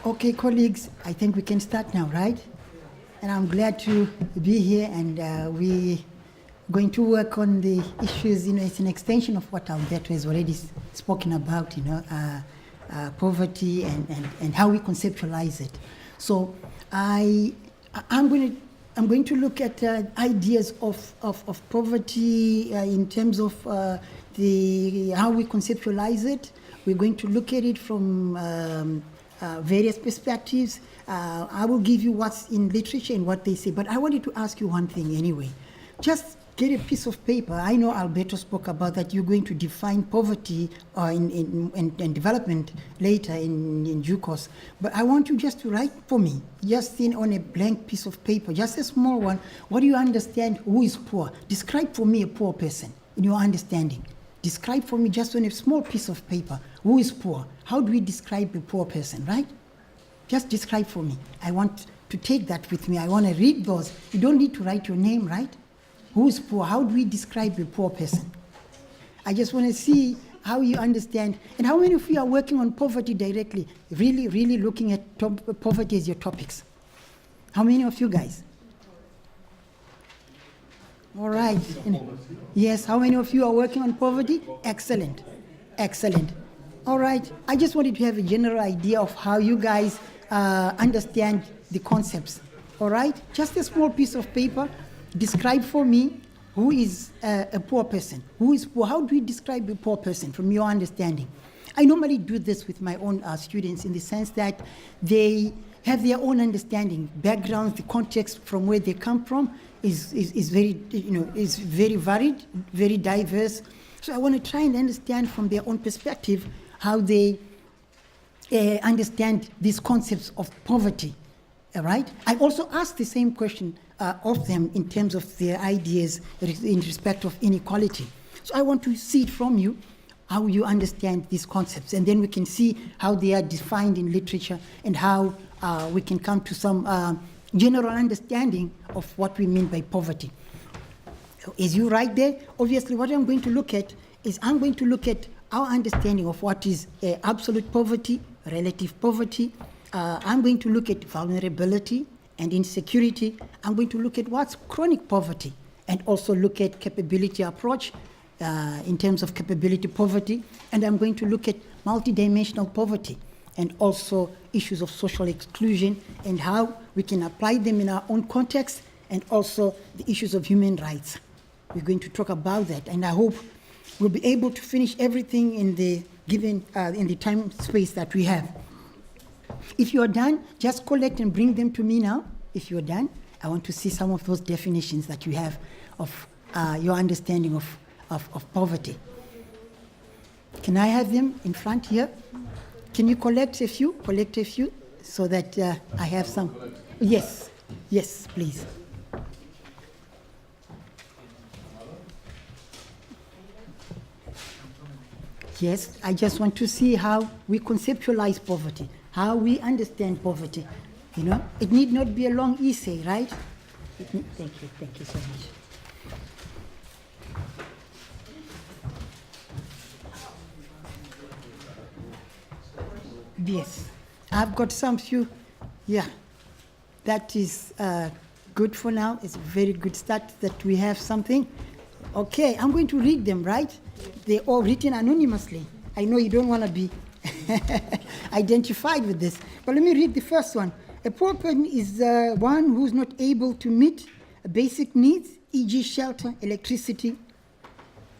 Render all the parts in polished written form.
Okay, colleagues, I think we can start now, right? And I'm glad to be here, and we're going to work on the issues. It's an extension of what Alberto has already spoken about, poverty and how we conceptualize it. So I'm going to look at ideas of poverty in terms of how we conceptualize it. We're going to look at it from various perspectives. I will give you what's in literature and what they say, but I wanted to ask you one thing anyway. Just get a piece of paper. I know Alberto spoke about that you're going to define poverty in development later in due course, but I want you just to write for me, just on a blank piece of paper, just a small one. What do you understand? Who is poor? Describe for me a poor person in your understanding. Describe for me just on a small piece of paper. Who is poor? How do we describe a poor person, right? Just describe for me. I want to take that with me. I want to read those. You don't need to write your name, right? Who is poor? How do we describe a poor person? I just want to see how you understand. And how many of you are working on poverty directly, really, really looking at poverty as your topics? How many of you guys? All right. Yes, how many of you are working on poverty? Excellent. Excellent. All right. I just wanted to have a general idea of how you guys understand the concepts. All right? Just a small piece of paper. Describe for me who is a poor person. Who is poor? How do we describe a poor person from your understanding? I normally do this with my own students in the sense that they have their own understanding, backgrounds, the context from where they come from is very, is very varied, very diverse. So I want to try and understand from their own perspective how they understand these concepts of poverty, all right? I also ask the same question of them in terms of their ideas in respect of inequality. So I want to see it from you, how you understand these concepts, and then we can see how they are defined in literature and how we can come to some general understanding of what we mean by poverty. As you write there, obviously what I'm going to look at is I'm going to look at our understanding of what is absolute poverty, relative poverty. I'm going to look at vulnerability and insecurity. I'm going to look at what's chronic poverty and also look at capability approach in terms of capability poverty. And I'm going to look at multidimensional poverty and also issues of social exclusion and how we can apply them in our own context, and also the issues of human rights. We're going to talk about that, and I hope we'll be able to finish everything in the given in the time space that we have. If you're done, just collect and bring them to me now. If you're done, I want to see some of those definitions that you have of your understanding of poverty. Can I have them in front here? Can you collect a few, so that I have some? Yes, yes, please. Yes, I just want to see how we conceptualize poverty, how we understand poverty. It need not be a long essay, right? Thank you so much. Yes, I've got some few, yeah, that is good for now. It's a very good start that we have something. Okay, I'm going to read them, right? They're all written anonymously. I know you don't want to be identified with this, but let me read the first one. A poor person is one who's not able to meet basic needs, e.g. shelter, electricity,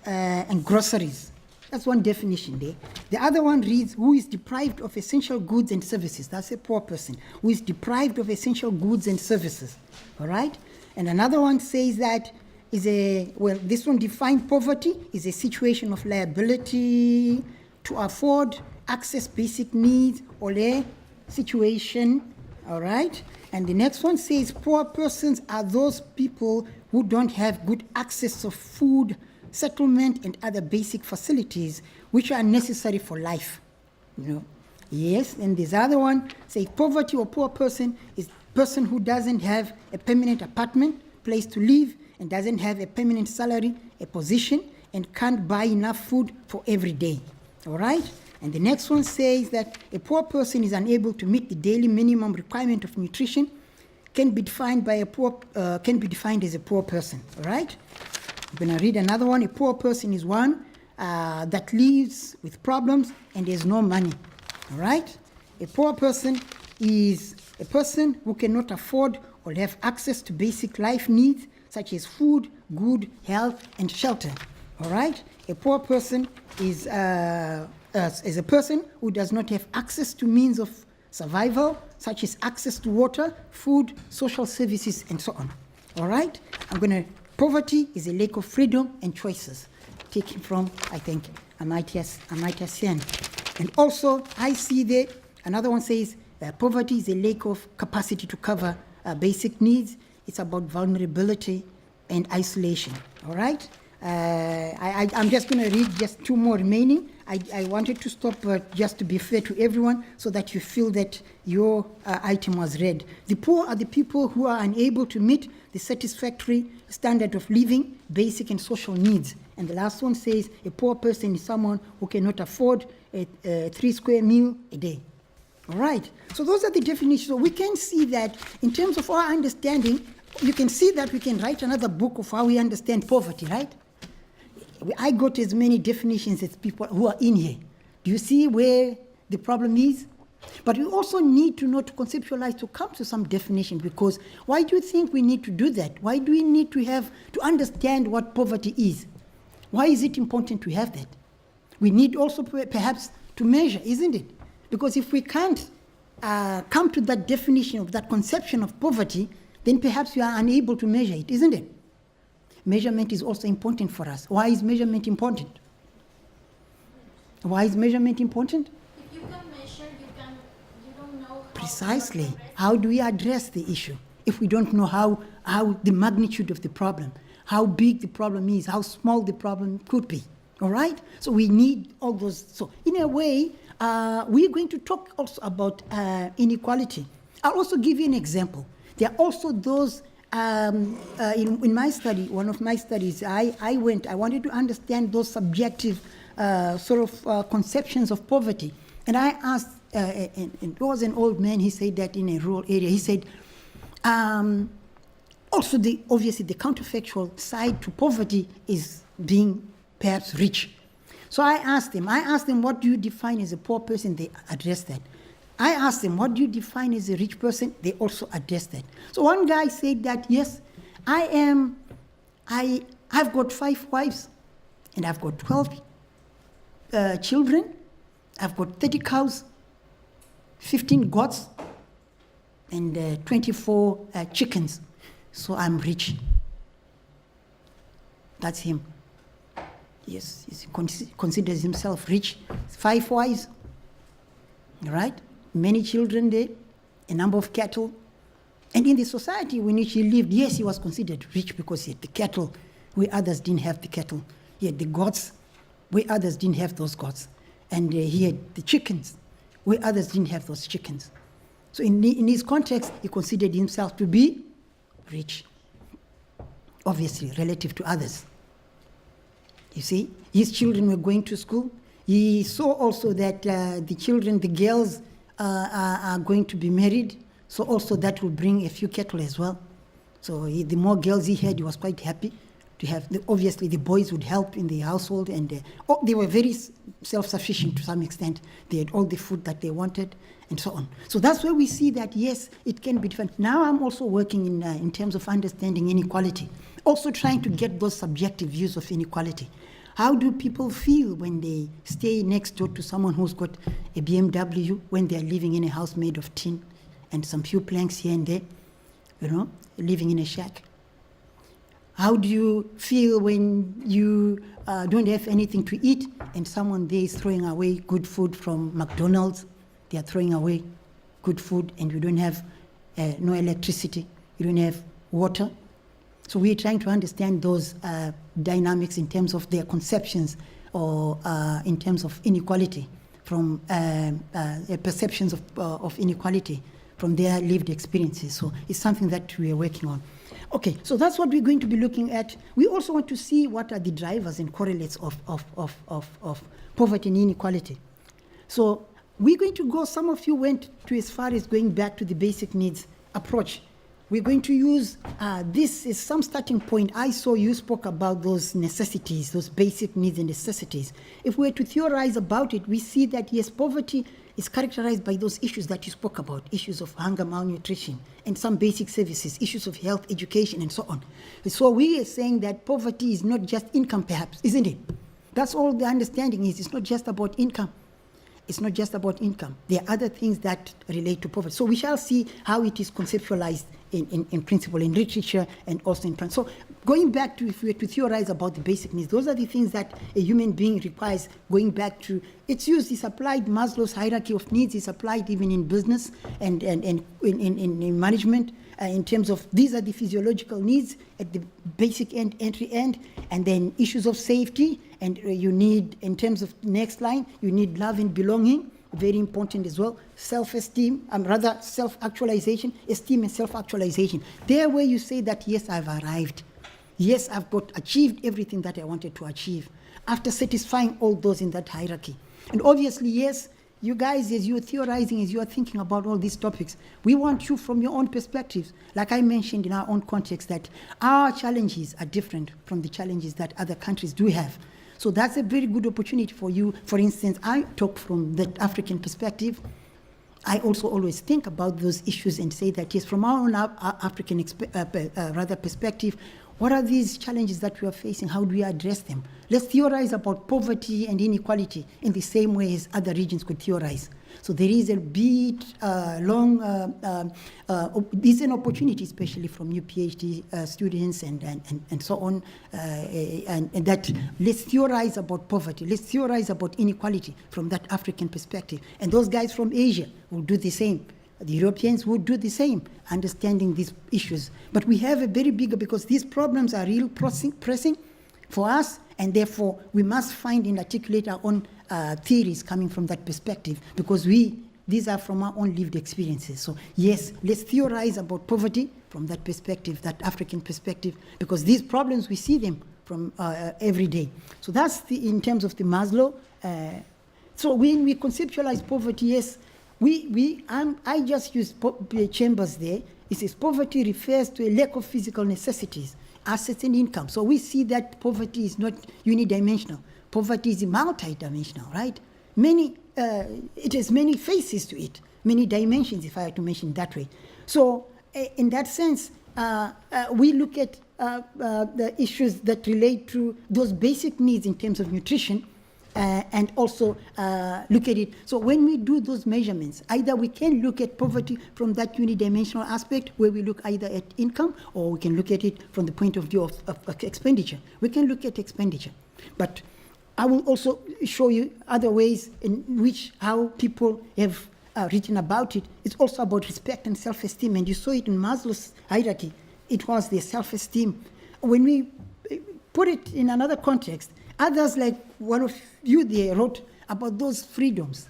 and groceries. That's one definition there. The other one reads, who is deprived of essential goods and services. That's a poor person who is deprived of essential goods and services. All right? And another one says that this one defined poverty is a situation of liability to afford, access basic needs, or a situation. All right? And the next one says poor persons are those people who don't have good access to food, settlement, and other basic facilities which are necessary for life. Yes, and this other one says poverty or poor person is person who doesn't have a permanent apartment, place to live, and doesn't have a permanent salary, a position, and can't buy enough food for every day. All right? And the next one says that a poor person is unable to meet the daily minimum requirement of nutrition, can be defined as a poor person. All right? I'm going to read another one. A poor person is one that lives with problems and has no money. All right? A poor person is a person who cannot afford or have access to basic life needs such as food, good health, and shelter. All right? A poor person is a person who does not have access to means of survival, such as access to water, food, social services, and so on. All right? Poverty is a lack of freedom and choices, taken from, I think, Amartya Sen. And also, I see that another one says poverty is a lack of capacity to cover basic needs. It's about vulnerability and isolation. All right? I'm just going to read just two more remaining. I wanted to stop just to be fair to everyone so that you feel that your item was read. The poor are the people who are unable to meet the satisfactory standard of living, basic and social needs. And the last one says a poor person is someone who cannot afford a 3-square meal a day. All right. So those are the definitions. So we can see that in terms of our understanding, you can see that we can write another book of how we understand poverty, right? I got as many definitions as people who are in here. Do you see where the problem is? But we also need to know, to conceptualize, to come to some definition, because why do you think we need to do that? Why do we need to understand what poverty is? Why is it important to have that? We need also perhaps to measure, isn't it? Because if we can't come to that definition of that conception of poverty, then perhaps we are unable to measure it, isn't it? Measurement is also important for us. Why is measurement important? Why is measurement important? If you can measure, you don't know how. Precisely. How do we address the issue if we don't know how the magnitude of the problem, how big the problem is, how small the problem could be? All right? So we need all those. So in a way, we're going to talk also about inequality. I'll also give you an example. There are also those. In my study, one of my studies, I wanted to understand those subjective conceptions of poverty. And I asked, and it was an old man, he said that in a rural area, he said, also obviously the counterfactual side to poverty is being perhaps rich. So I asked them, what do you define as a poor person? They addressed that. I asked them, what do you define as a rich person? They also addressed that. So one guy said that, yes, I've got 5 wives, and I've got 12 children, I've got 30 cows, 15 goats, and 24 chickens. So I'm rich. That's him. Yes, he considers himself rich. 5 wives, right? Many children there, a number of cattle. And in the society in which he lived, yes, he was considered rich because he had the cattle where others didn't have the cattle. He had the goats where others didn't have those goats. And he had the chickens where others didn't have those chickens. So in his context, he considered himself to be rich, obviously, relative to others. You see, his children were going to school. He saw also that the children, the girls, are going to be married, so also that will bring a few cattle as well. So the more girls he had, he was quite happy to have. Obviously, the boys would help in the household, and they were very self-sufficient to some extent. They had all the food that they wanted, and so on. So that's where we see that, yes, it can be different. Now I'm also working in terms of understanding inequality, also trying to get those subjective views of inequality. How do people feel when they stay next door to someone who's got a BMW when they're living in a house made of tin and some few planks here and there, living in a shack? How do you feel when you don't have anything to eat and someone there is throwing away good food from McDonald's? They are throwing away good food and you don't have no electricity, you don't have water. So we're trying to understand those dynamics in terms of their conceptions or in terms of inequality, from perceptions of inequality from their lived experiences. So it's something that we are working on. Okay, so that's what we're going to be looking at. We also want to see what are the drivers and correlates of poverty and inequality. So we're going to go, some of you went to as far as going back to the basic needs approach. We're going to use this as some starting point. I saw you spoke about those necessities, those basic needs and necessities. If we were to theorize about it, we see that, yes, poverty is characterized by those issues that you spoke about, issues of hunger, malnutrition, and some basic services, issues of health, education, and so on. So we are saying that poverty is not just income, perhaps, isn't it? That's all the understanding is. It's not just about income. It's not just about income. There are other things that relate to poverty. So we shall see how it is conceptualized in principle, in literature, and also in practice. So going back to, if we were to theorize about the basic needs, those are the things that a human being requires, going back to, it's used, it's applied, Maslow's hierarchy of needs is applied even in business and in management, in terms of, these are the physiological needs at the basic end, entry end, and then issues of safety, and you need, in terms of next line, you need love and belonging, very important as well, self-esteem, rather self-actualization, esteem and self-actualization. There where you say that, yes, I've arrived. Yes, I've achieved everything that I wanted to achieve, after satisfying all those in that hierarchy. And obviously, yes, you guys, as you're theorizing, as you're thinking about all these topics, we want you from your own perspectives. Like I mentioned in our own context, that our challenges are different from the challenges that other countries do have. So that's a very good opportunity for you. For instance, I talk from the African perspective. I also always think about those issues and say that, yes, from our own African perspective, what are these challenges that we are facing? How do we address them? Let's theorize about poverty and inequality in the same way as other regions could theorize. So there is a bit there's an opportunity, especially from new PhD students and so on, and that let's theorize about poverty, let's theorize about inequality from that African perspective. And those guys from Asia will do the same. The Europeans would do the same, understanding these issues. But we have a very bigger, because these problems are real pressing for us, and therefore we must find and articulate our own theories coming from that perspective, because these are from our own lived experiences. So yes, let's theorize about poverty from that perspective, that African perspective, because these problems, we see them from every day. So that's in terms of the Maslow. So when we conceptualize poverty, yes, I just use Chambers there. It says poverty refers to a lack of physical necessities, assets and income. So we see that poverty is not unidimensional. Poverty is multidimensional, right? It has many faces to it, many dimensions, if I had to mention it that way. So in that sense, we look at the issues that relate to those basic needs in terms of nutrition, and also look at it. So when we do those measurements, either we can look at poverty from that unidimensional aspect, where we look either at income, or we can look at it from the point of view of expenditure. We can look at expenditure. But I will also show you other ways in which how people have written about it. It's also about respect and self-esteem. And you saw it in Maslow's hierarchy. It was their self-esteem. When we put it in another context, others, like one of you there, wrote about those freedoms,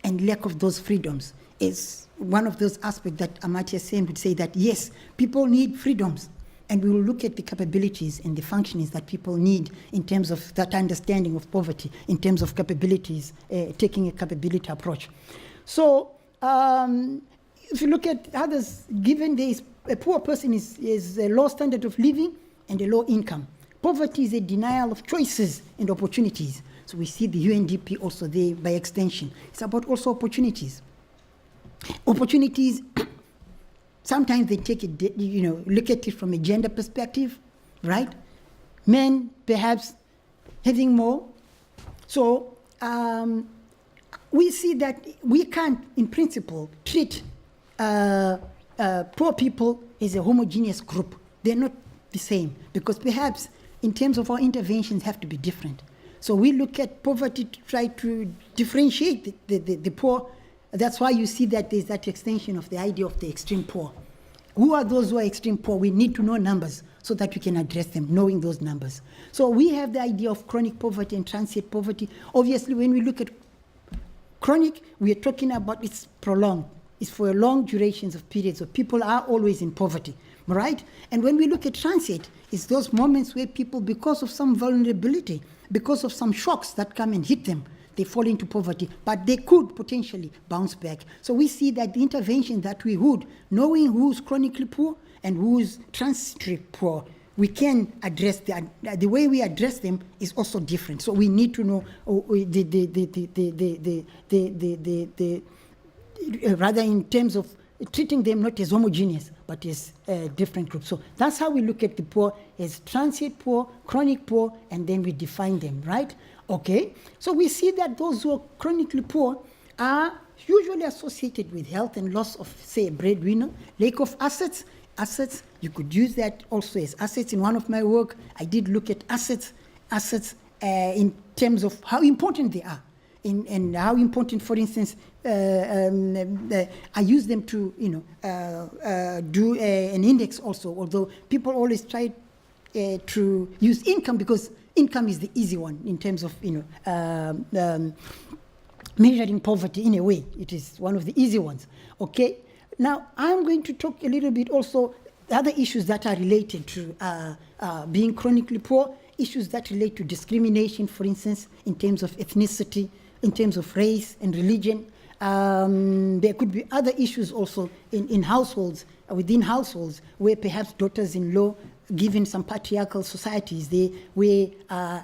and lack of those freedoms is one of those aspects that Amartya Sen would say that, yes, people need freedoms, and we will look at the capabilities and the functionings that people need in terms of that understanding of poverty, in terms of capabilities, taking a capability approach. So if you look at others, given there is a poor person is a low standard of living and a low income. Poverty is a denial of choices and opportunities. So we see the UNDP also there by extension. It's about also opportunities. Opportunities, sometimes they take it, look at it from a gender perspective, right? Men perhaps having more. So we see that we can't, in principle, treat poor people as a homogeneous group. They're not the same, because perhaps in terms of our interventions have to be different. So we look at poverty to try to differentiate the poor. That's why you see that there's that extension of the idea of the extreme poor. Who are those who are extreme poor? We need to know numbers so that we can address them, knowing those numbers. So we have the idea of chronic poverty and transient poverty. Obviously, when we look at chronic, we are talking about it's prolonged. It's for long durations of periods. So people are always in poverty, right? And when we look at transient, it's those moments where people, because of some vulnerability, because of some shocks that come and hit them, they fall into poverty, but they could potentially bounce back. So we see that the intervention that we would, knowing who's chronically poor and who's transitory poor, we can address the way we address them is also different. So we need to know rather in terms of treating them not as homogeneous, but as different groups. So that's how we look at the poor, as transient poor, chronic poor, and then we define them, right? Okay, so we see that those who are chronically poor are usually associated with health and loss of, say, a breadwinner, lack of assets. You could use that also as assets. In one of my work, I did look at assets in terms of how important they are. And how important, for instance, I use them to, do an index also, although people always try to use income because income is the easy one in terms of, measuring poverty in a way. It is one of the easy ones, okay? Now, I'm going to talk a little bit also other issues that are related to being chronically poor, issues that relate to discrimination, for instance, in terms of ethnicity, in terms of race and religion. There could be other issues also in households, within households, where perhaps daughters-in-law, given some patriarchal societies, they were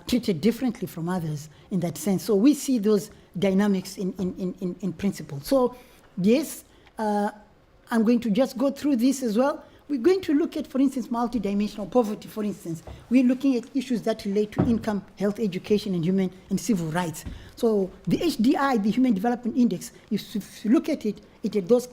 treated differently from others in that sense. So we see those dynamics in principle. So yes, I'm going to just go through this as well. We're going to look at, for instance, multidimensional poverty, for instance. We're looking at issues that relate to income, health, education, and human and civil rights. So the HDI, the Human Development Index, if you look at it, it had those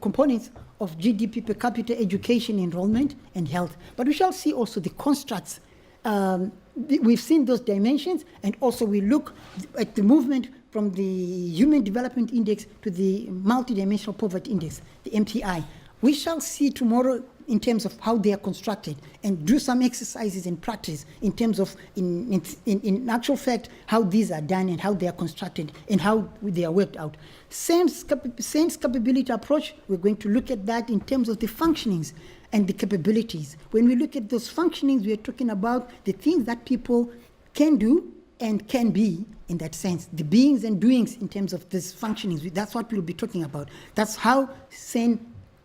components of GDP per capita, education, enrollment, and health. But we shall see also the constructs. We've seen those dimensions, and also we look at the movement from the Human Development Index to the Multidimensional Poverty Index, the MTI. We shall see tomorrow in terms of how they are constructed and do some exercises in practice in terms of, in actual fact, how these are done and how they are constructed and how they are worked out. Sense capability approach, we're going to look at that in terms of the functionings and the capabilities. When we look at those functionings, we are talking about the things that people can do and can be in that sense, the beings and doings in terms of these functionings. That's what we'll be talking about. That's how Sen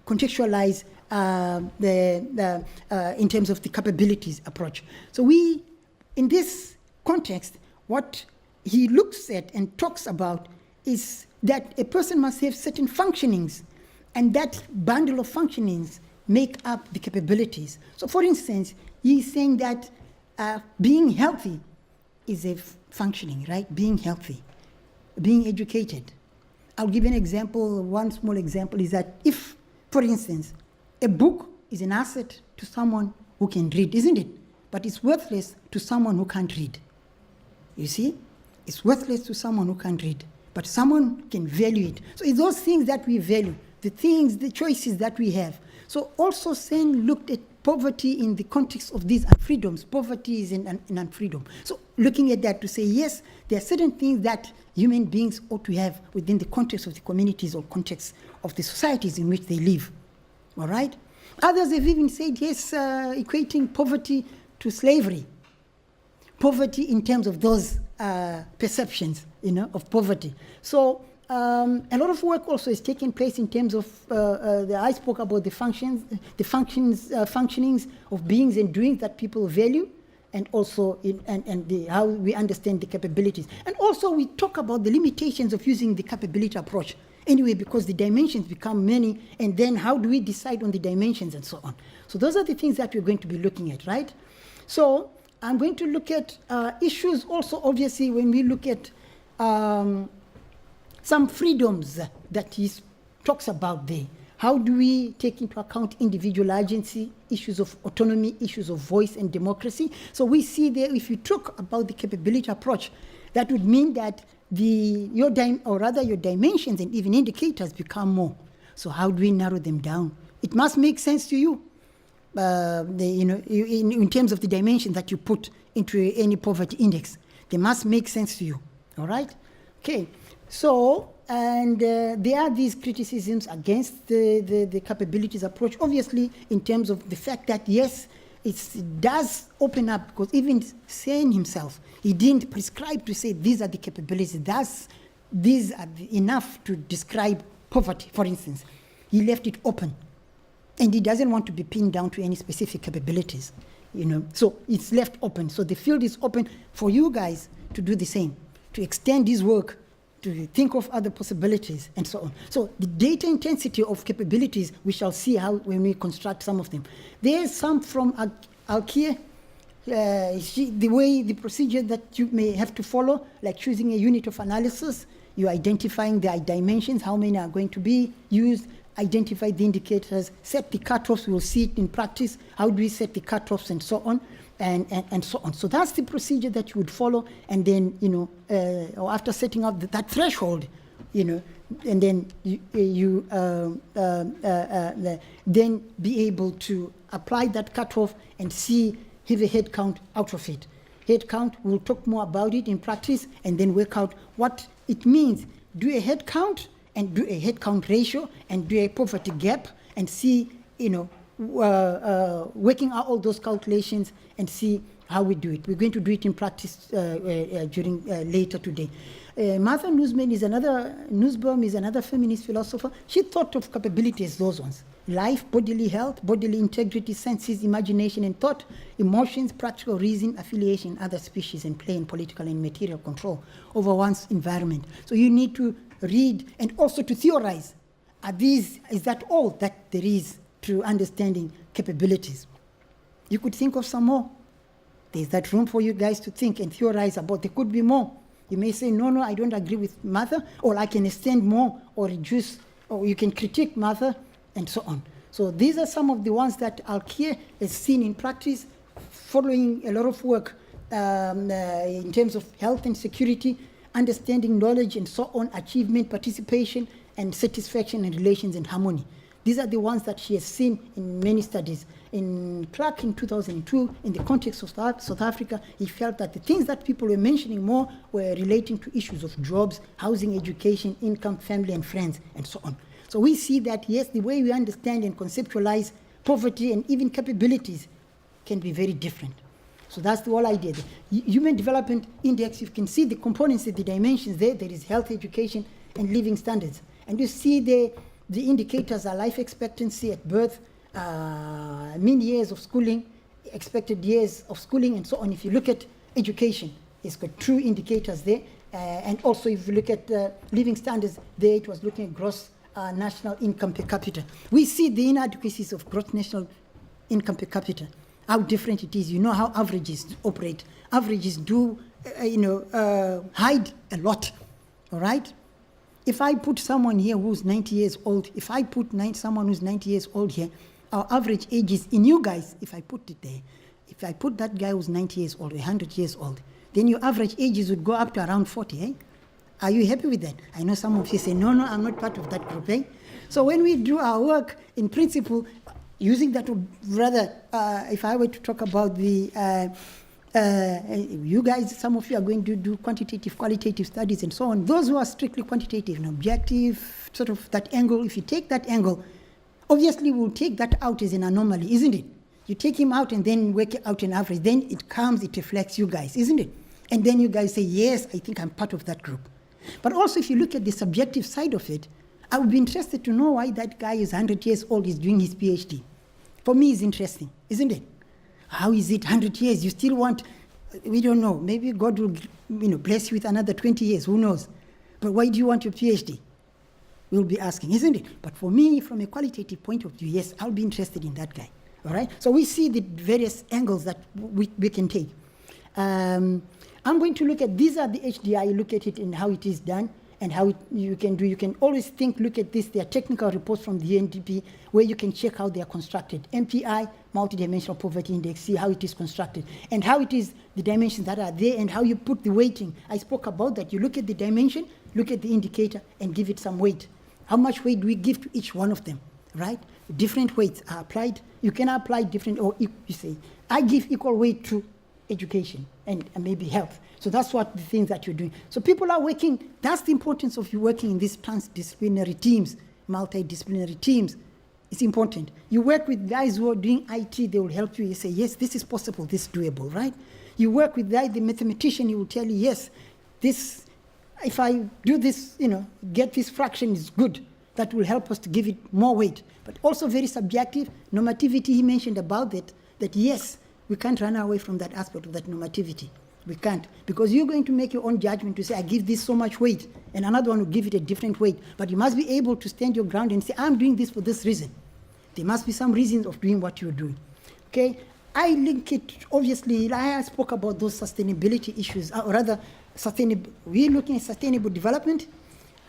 contextualize in terms of the capabilities approach. So we, in this context, what he looks at and talks about is that a person must have certain functionings, and that bundle of functionings make up the capabilities. So for instance, he's saying that being healthy is a functioning, right? Being healthy, being educated. I'll give you an example. One small example is that if, for instance, a book is an asset to someone who can read, isn't it? But it's worthless to someone who can't read. You see? It's worthless to someone who can't read, but someone can value it. So it's those things that we value, the things, the choices that we have. So also Sen looked at poverty in the context of these unfreedoms. Poverty is an unfreedom. So looking at that to say, yes, there are certain things that human beings ought to have within the context of the communities or context of the societies in which they live. All right? Others have even said, yes, equating poverty to slavery. Poverty in terms of those perceptions, of poverty. So a lot of work also is taking place in terms of, I spoke about the functionings of beings and doings that people value, and also how we understand the capabilities. And also we talk about the limitations of using the capability approach. Anyway, because the dimensions become many, and then how do we decide on the dimensions and so on. So those are the things that we're going to be looking at, right? So I'm going to look at issues also, obviously, when we look at some freedoms that he talks about there. How do we take into account individual agency, issues of autonomy, issues of voice and democracy? So we see there, if you talk about the capability approach, that would mean that your dimensions and even indicators become more. So how do we narrow them down? It must make sense to you, in terms of the dimension that you put into any poverty index. They must make sense to you, all right? Okay, so, and there are these criticisms against the capabilities approach, obviously, in terms of the fact that, yes, it does open up, because even saying himself, he didn't prescribe to say these are the capabilities, these are enough to describe poverty, for instance. He left it open. And he doesn't want to be pinned down to any specific capabilities, So it's left open. So the field is open for you guys to do the same, to extend this work, to think of other possibilities, and so on. So the data intensity of capabilities, we shall see how when we construct some of them. There's some from Alkia, the procedure that you may have to follow, like choosing a unit of analysis, you're identifying the dimensions, how many are going to be used, identify the indicators, set the cutoffs, we'll see it in practice, how do we set the cutoffs, and so on. And so on. So that's the procedure that you would follow, and then, or after setting up that threshold, and then you then be able to apply that cutoff and have a head count out of it. Head count, we'll talk more about it in practice, and then work out what it means. Do a head count, and do a head count ratio, and do a poverty gap, and see, working out all those calculations and see how we do it. We're going to do it in practice during later today. Martha Nussbaum is another feminist philosopher. She thought of capability as those ones: life, bodily health, bodily integrity, senses, imagination and thought, emotions, practical reason, affiliation, other species, and play in political and material control over one's environment. So you need to read and also to theorize. Is that all that there is to understanding capabilities? You could think of some more. There's that room for you guys to think and theorize about. There could be more. You may say, no, I don't agree with Martha, or I can extend more, or reduce, or you can critique Martha, and so on. So these are some of the ones that Alkia has seen in practice, following a lot of work in terms of health and security, understanding knowledge and so on, achievement, participation, and satisfaction and relations and harmony. These are the ones that she has seen in many studies. In Clark in 2002, in the context of South Africa, he felt that the things that people were mentioning more were relating to issues of jobs, housing, education, income, family, and friends, and so on. So we see that, yes, the way we understand and conceptualize poverty and even capabilities can be very different. So that's the whole idea. The Human Development Index, you can see the components, the dimensions there. There is health, education, and living standards. And you see the indicators are life expectancy at birth, mean years of schooling, expected years of schooling, and so on. If you look at education, it's got true indicators there. And also if you look at living standards, there it was looking at gross national income per capita. We see the inadequacies of gross national income per capita, how different it is. You know how averages operate. Averages do, hide a lot, all right? If I put someone here who's 90 years old, someone who's 90 years old here, our average age is, in you guys, if I put it there, if I put that guy who's 90 years old, 100 years old, then your average ages would go up to around 40, eh? Are you happy with that? I know some of you say, no, I'm not part of that group, eh? So when we do our work, in principle, using that, rather, if I were to talk about the, you guys, some of you are going to do quantitative, qualitative studies and so on. Those who are strictly quantitative and objective, sort of that angle, if you take that angle, obviously we'll take that out as an anomaly, isn't it? You take him out and then work out an average, then it reflects you guys, isn't it? And then you guys say, yes, I think I'm part of that group. But also if you look at the subjective side of it, I would be interested to know why that guy is 100 years old, is doing his PhD. For me, it's interesting, isn't it? How is it 100 years? You still want, we don't know, maybe God will bless you with another 20 years, who knows? But why do you want your PhD? We'll be asking, isn't it? But for me, from a qualitative point of view, yes, I'll be interested in that guy, all right? So we see the various angles that we can take. I'm going to look at, these are the HDI, look at it and how it is done and how you can do. You can always look at this. There are technical reports from the UNDP where you can check how they are constructed. MPI, Multidimensional Poverty Index, see how it is constructed and how it is the dimensions that are there and how you put the weighting. I spoke about that. You look at the dimension, look at the indicator and give it some weight. How much weight do we give to each one of them, right? Different weights are applied. You can apply different, or you say, I give equal weight to education and maybe health. So that's what the things that you're doing. So people are working, that's the importance of you working in these transdisciplinary teams, multidisciplinary teams, It's important. You work with guys who are doing IT, they will help you. You say, yes, this is possible, this is doable, right? You work with the mathematician, he will tell you, yes, this, if I do this, get this fraction is good. That will help us to give it more weight. But also very subjective. Normativity, he mentioned about that yes, we can't run away from that aspect of that normativity. We can't. Because you're going to make your own judgment to say, I give this so much weight, and another one will give it a different weight. But you must be able to stand your ground and say, I'm doing this for this reason. There must be some reasons of doing what you're doing. Okay? I link it, obviously, I spoke about those sustainability issues, or rather, we're looking at sustainable development.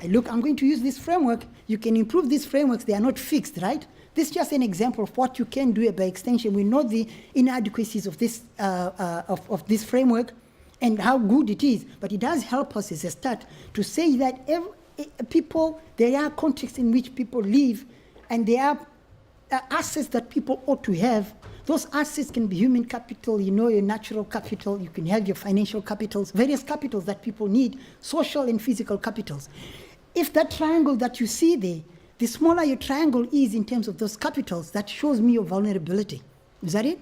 I'm going to use this framework. You can improve these frameworks. They are not fixed, right? This is just an example of what you can do by extension. We know the inadequacies of this this framework and how good it is, but it does help us as a start to say that there are contexts in which people live, and there are assets that people ought to have. Those assets can be human capital, your natural capital, you can have your financial capitals, various capitals that people need, social and physical capitals. If that triangle that you see there, the smaller your triangle is in terms of those capitals, that shows me your vulnerability. Is that it?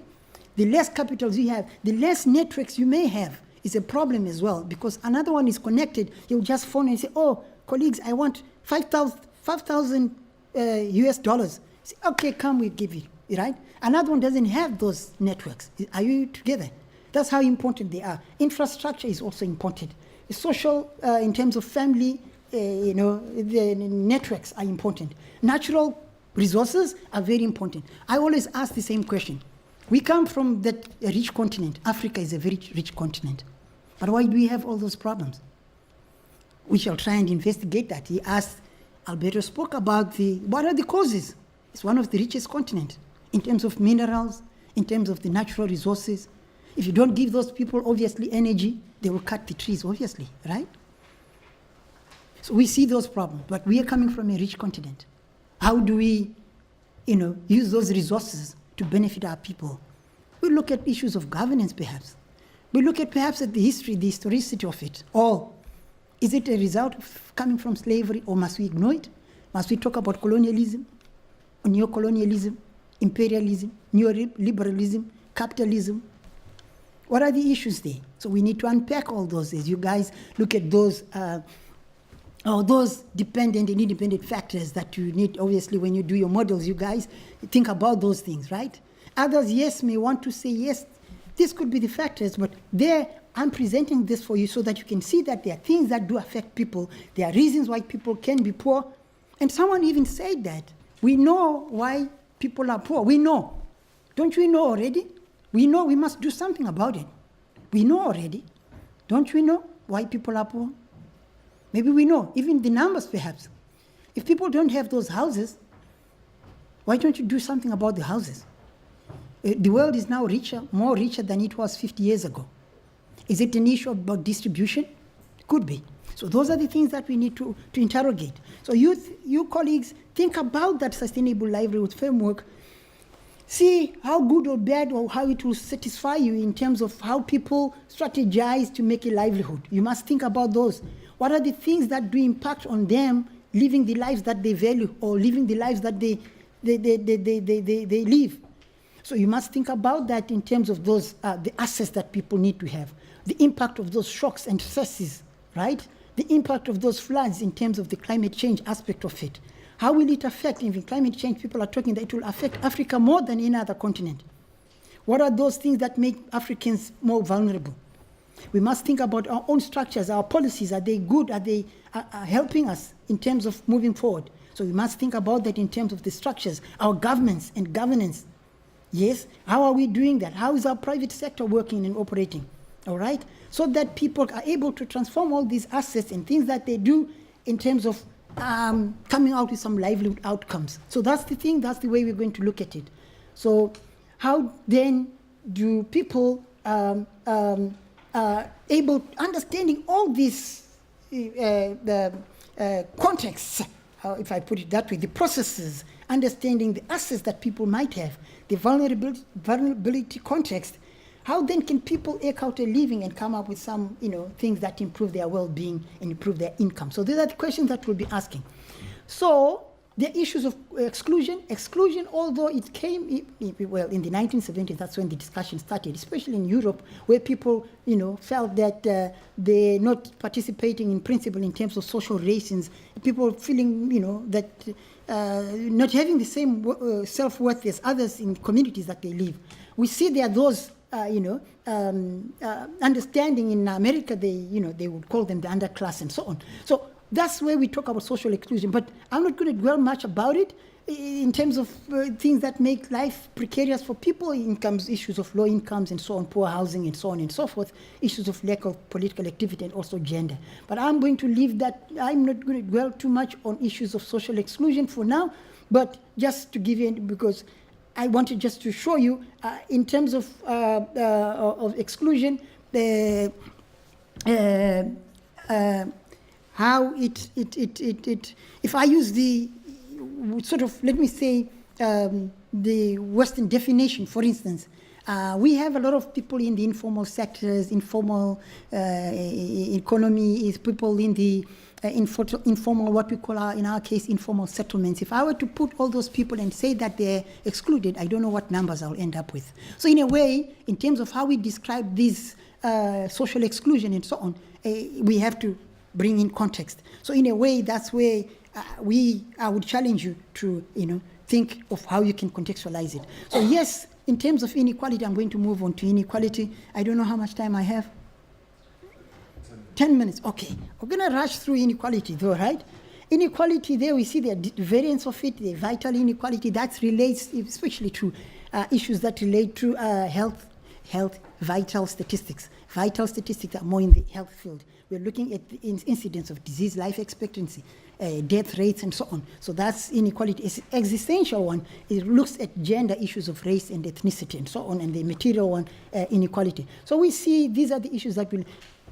The less capitals you have, the less networks you may have is a problem as well, because another one is connected. You'll just phone and say, oh, colleagues, I want 5,000 US dollars. Say, okay, come, we give you, right? Another one doesn't have those networks. Are you together? That's how important they are. Infrastructure is also important. Social, in terms of family, the networks are important. Natural resources are very important. I always ask the same question. We come from that rich continent. Africa is a very rich continent. But why do we have all those problems? We shall try and investigate that. He asked, Alberto spoke about what are the causes? It's one of the richest continents in terms of minerals, in terms of the natural resources. If you don't give those people, obviously, energy, they will cut the trees, obviously, right? So we see those problems, but we are coming from a rich continent. How do we, use those resources to benefit our people? We look at issues of governance, perhaps. We look at perhaps at the history, the historicity of it. Or is it a result of coming from slavery, or must we ignore it? Must we talk about colonialism, neocolonialism, imperialism, neoliberalism, capitalism? What are the issues there? So we need to unpack all those as you guys look at those dependent and independent factors that you need. Obviously, when you do your models, you guys think about those things, right? Others, yes, may want to say, yes, this could be the factors, but I'm presenting this for you so that you can see that there are things that do affect people. There are reasons why people can be poor. And someone even said that. We know why people are poor. We know. Don't we know already? We know we must do something about it. We know already. Don't we know why people are poor? Maybe we know, even the numbers perhaps. If people don't have those houses, why don't you do something about the houses? The world is now more richer than it was 50 years ago. Is it an issue about distribution? Could be. So those are the things that we need to interrogate. So you colleagues, think about that sustainable livelihood framework. See how good or bad or how it will satisfy you in terms of how people strategize to make a livelihood. You must think about those. What are the things that do impact on them living the lives that they value or living the lives that they live? So you must think about that in terms of those, the assets that people need to have, the impact of those shocks and stresses, right? The impact of those floods in terms of the climate change aspect of it. How will it affect, even climate change, people are talking that it will affect Africa more than any other continent. What are those things that make Africans more vulnerable? We must think about our own structures, our policies. Are they good? Are they helping us in terms of moving forward? So we must think about that in terms of the structures, our governments and governance. Yes, how are we doing that? How is our private sector working and operating? All right? So that people are able to transform all these assets and things that they do in terms of coming out with some livelihood outcomes. So that's the thing, that's the way we're going to look at it. So how then do people understanding all these contexts, if I put it that way, the processes, understanding the assets that people might have, the vulnerability context, how then can people eke out a living and come up with some, things that improve their well-being and improve their income? So these are the questions that we'll be asking. So the issues of exclusion, although it came, well, in the 1970s, that's when the discussion started, especially in Europe, where people, felt that they're not participating in principle in terms of social relations, people feeling, that not having the same self-worth as others in communities that they live. We see there are those, understanding in America, they would call them the underclass and so on. So that's where we talk about social exclusion, but I'm not going to dwell much about it in terms of things that make life precarious for people, incomes, issues of low incomes and so on, poor housing and so on and so forth, issues of lack of political activity and also gender. But I'm going to leave that. I'm not going to dwell too much on issues of social exclusion for now, but just to give you, because I wanted just to show you in terms of exclusion, how it if I use the sort of, let me say, the Western definition, for instance, we have a lot of people in the informal sectors, informal economy, is people in the informal, what we call, in our case, informal settlements. If I were to put all those people and say that they're excluded, I don't know what numbers I'll end up with. So in a way, in terms of how we describe this social exclusion and so on, we have to bring in context. So in a way, that's where I would challenge you to, think of how you can contextualize it. So yes, in terms of inequality, I'm going to move on to inequality. I don't know how much time I have. 10 minutes, okay. We're gonna rush through inequality though, right? Inequality, there we see the variance of it, the vital inequality that relates especially to issues that relate to health, vital statistics. Vital statistics are more in the health field. We're looking at the incidence of disease, life expectancy, death rates, and so on. So that's inequality. It's an existential one. It looks at gender issues of race and ethnicity and so on, and the material one, inequality. So we see these are the issues that will.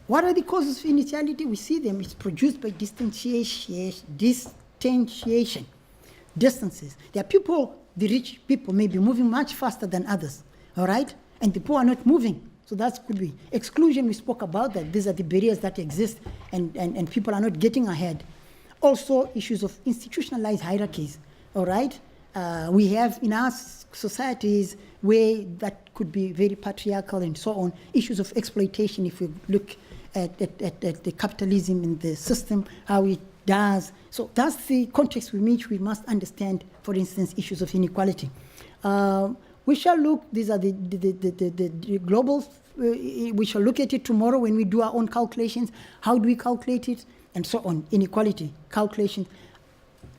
What are the causes of inequality? We see them. It's produced by distances. There are people, the rich people may be moving much faster than others, all right? And the poor are not moving. So that could be exclusion. We spoke about that. These are the barriers that exist, and people are not getting ahead. Also, issues of institutionalized hierarchies, all right? We have in our societies where that could be very patriarchal and so on, issues of exploitation if we look at the capitalism in the system, how it does. So that's the context in which we must understand, for instance, issues of inequality. We shall look, these are the global, we shall look at it tomorrow when we do our own calculations. How do we calculate it? And so on, inequality, calculations.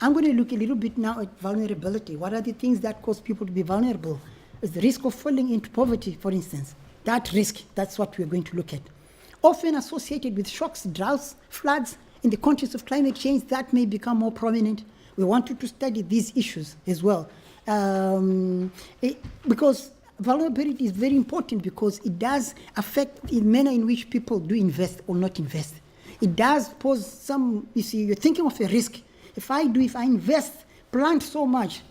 I'm going to look a little bit now at vulnerability. What are the things that cause people to be vulnerable? Is the risk of falling into poverty, for instance. That risk, that's what we're going to look at. Often associated with shocks, droughts, floods, in the context of climate change, that may become more prominent. We wanted to study these issues as well. Because vulnerability is very important because it does affect the manner in which people do invest or not invest. It does pose some, you see, you're thinking of a risk. If I invest, plant so much,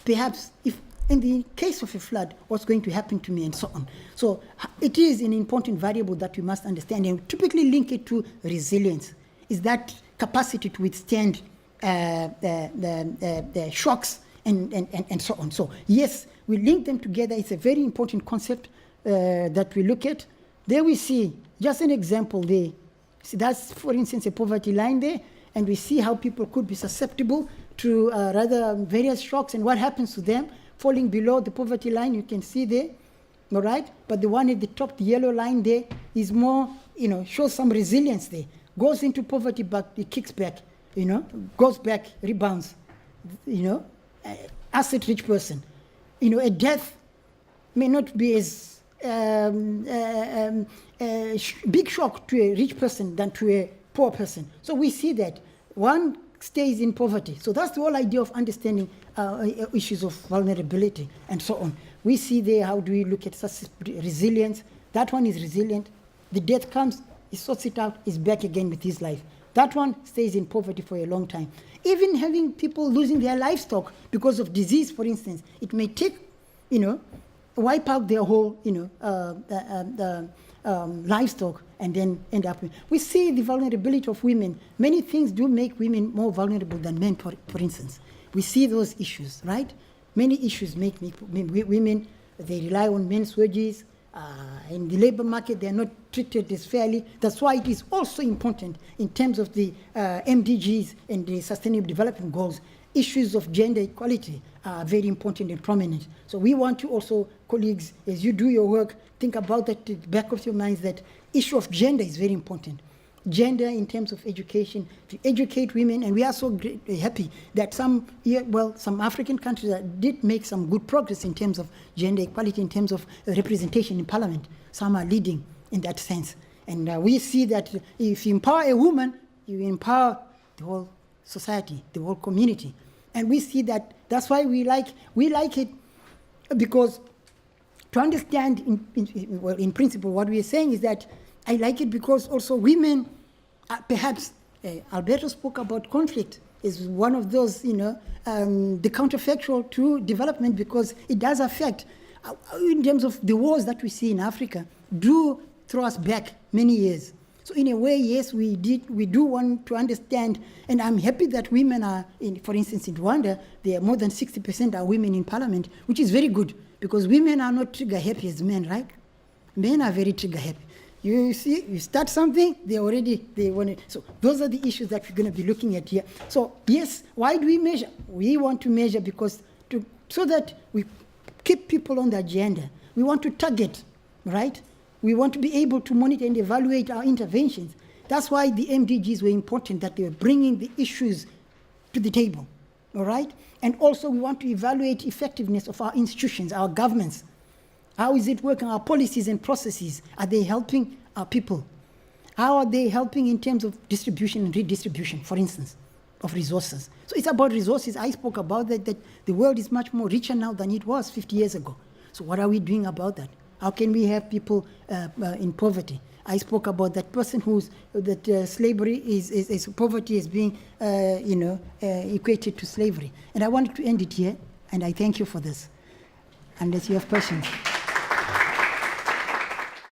perhaps if in the case of a flood, what's going to happen to me and so on. So it is an important variable that we must understand and typically link it to resilience. Is that capacity to withstand the shocks and so on. So yes, we link them together. It's a very important concept that we look at. There we see, just an example there. See, that's, for instance, a poverty line there, and we see how people could be susceptible to rather various shocks and what happens to them. Falling below the poverty line, you can see there, all right? But the one at the top, the yellow line there, is more, shows some resilience there. Goes into poverty, but it kicks back, goes back, rebounds, asset-rich person. A death may not be as big shock to a rich person than to a poor person. So we see that one stays in poverty. So that's the whole idea of understanding issues of vulnerability and so on. We see there, how do we look at such resilience? That one is resilient. The death comes, he sorts it out, he's back again with his life. That one stays in poverty for a long time. Even having people losing their livestock because of disease, for instance, it may take, wipe out their whole, livestock and then end up. We see the vulnerability of women. Many things do make women more vulnerable than men, for instance. We see those issues, right? Many issues make women, they rely on men's wages. In the labor market, they are not treated as fairly. That's why it is also important in terms of the MDGs and the Sustainable Development Goals. Issues of gender equality are very important and prominent. So we want to also, colleagues, as you do your work, think about that at the back of your minds, that issue of gender is very important. Gender in terms of education, to educate women, and we are so happy that some African countries did make some good progress in terms of gender equality, in terms of representation in parliament. Some are leading in that sense. And we see that if you empower a woman, you empower the whole society, the whole community. And we see that, that's why we like it, because to understand in principle what we are saying is that I like it because also women, perhaps Alberto spoke about conflict is one of those, the counterfactual to development, because it does affect, in terms of the wars that we see in Africa, do throw us back many years. So in a way, yes, we do want to understand, and I'm happy that women are, for instance, in Rwanda, there are more than 60% are women in parliament, which is very good, because women are not trigger happy as men, right? Men are very trigger happy. You see, you start something, they want it. So those are the issues that we're going to be looking at here. So yes, why do we measure? We want to measure because so that we keep people on the agenda. We want to target, right? We want to be able to monitor and evaluate our interventions. That's why the MDGs were important, that they were bringing the issues to the table, all right? And also we want to evaluate effectiveness of our institutions, our governments. How is it working? Our policies and processes, are they helping our people? How are they helping in terms of distribution and redistribution, for instance, of resources? So it's about resources. I spoke about that the world is much more richer now than it was 50 years ago. So what are we doing about that? How can we have people in poverty? I spoke about that person slavery is poverty is being, equated to slavery. And I wanted to end it here, and I thank you for this, unless you have questions.